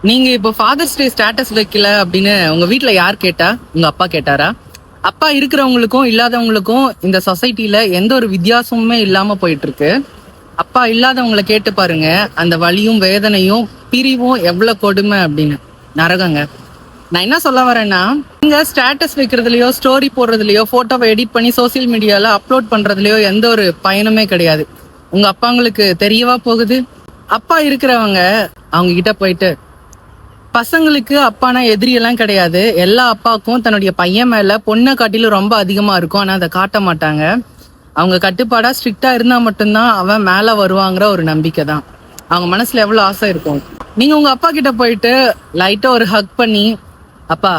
நீங்க இப்போ ஃபாதர்ஸ் டே ஸ்டேட்டஸ் வைக்கல அப்படின்னு உங்க வீட்ல யார் கேட்டா? உங்க அப்பா கேட்டாரா? அப்பா இருக்கிறவங்களுக்கும் இல்லாதவங்களுக்கும் இந்த சொசைட்டில எந்த ஒரு வித்தியாசமுமே இல்லாம போயிட்டு இருக்கு. அப்பா இல்லாதவங்களை கேட்டு பாருங்க, அந்த வலியும் வேதனையும் பிரிவும் எவ்வளவு கொடுமை அப்படின்னு. நரகங்க. நான் என்ன சொல்ல வரேன்னா, நீங்க ஸ்டேட்டஸ் வைக்கிறதுலயோ ஸ்டோரி போடுறதுலயோ போட்டோவை எடிட் பண்ணி சோசியல் மீடியால அப்லோட் பண்றதுலயோ எந்த ஒரு பயனுமே கிடையாது. உங்க அப்பாங்களுக்கு தெரியவா போகுது? அப்பா இருக்கிறவங்க அவங்க கிட்ட போயிட்டு, பசங்களுக்கு அப்பானா எதிரியெல்லாம் கிடையாது. எல்லா அப்பாவுக்கும் தன்னுடைய பையன் மேல பொண்ணை காட்டிலும் ரொம்ப அதிகமா இருக்கும். ஆனா அதை காட்ட மாட்டாங்க. அவங்க கட்டுப்பாடா ஸ்ட்ரிக்டா இருந்தா மட்டும்தான் அவன் மேல வருவாங்கிற ஒரு நம்பிக்கை தான். அவங்க மனசுல எவ்வளவு ஆசை இருக்கும். நீங்க உங்க அப்பா கிட்ட போயிட்டு லைட்டா ஒரு ஹக் பண்ணி, அப்பா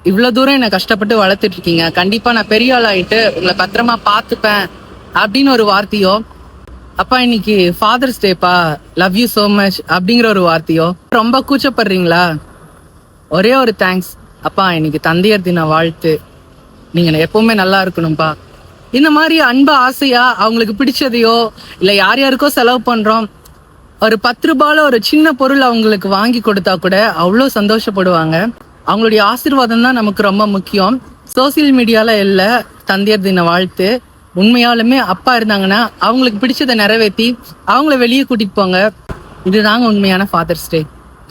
இவ்வளவு தூரம் என்னை கஷ்டப்பட்டு வளர்த்துட்டு இருக்கீங்க, கண்டிப்பா நான் பெரிய ஆள் ஆயிட்டு உங்களை பத்திரமா பாத்துப்பேன் அப்படின்னு ஒரு வார்த்தையோ, அப்பா இன்னைக்கு ஃபாதர்ஸ் டேப்பா, லவ் யூ சோ மச் அப்படிங்கிற ஒரு வார்த்தையோ ரொம்ப கூச்சப்படுறீங்களா? ஒரே ஒரு தேங்க்ஸ், அப்பா இன்னைக்கு தந்தையர் தின வாழ்த்து, நீங்க எப்பவுமே நல்லா இருக்கணும்பா. இந்த மாதிரி அன்பு ஆசையா அவங்களுக்கு பிடிச்சதையோ இல்ல யார் யாருக்கோ செலவு பண்றோம், ஒரு 10 ரூபாயில ஒரு சின்ன பொருள் அவங்களுக்கு வாங்கி கொடுத்தா கூட அவ்வளோ சந்தோஷப்படுவாங்க. அவங்களுடைய ஆசீர்வாதம் தான் நமக்கு ரொம்ப முக்கியம். சோசியல் மீடியால இல்ல தந்தையர் தின வாழ்த்து. உண்மையாலுமே அப்பா இருந்தாங்கன்னா அவங்களுக்கு பிடிச்சதை நிறைவேற்றி அவங்கள வெளியே கூட்டிட்டு போங்க. இதுதாங்க உண்மையான ஃபாதர்ஸ் டே.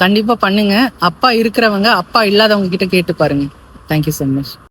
கண்டிப்பா பண்ணுங்க. அப்பா இருக்கிறவங்க அப்பா இல்லாதவங்க கிட்ட கேட்டு பாருங்க. Thank you so much.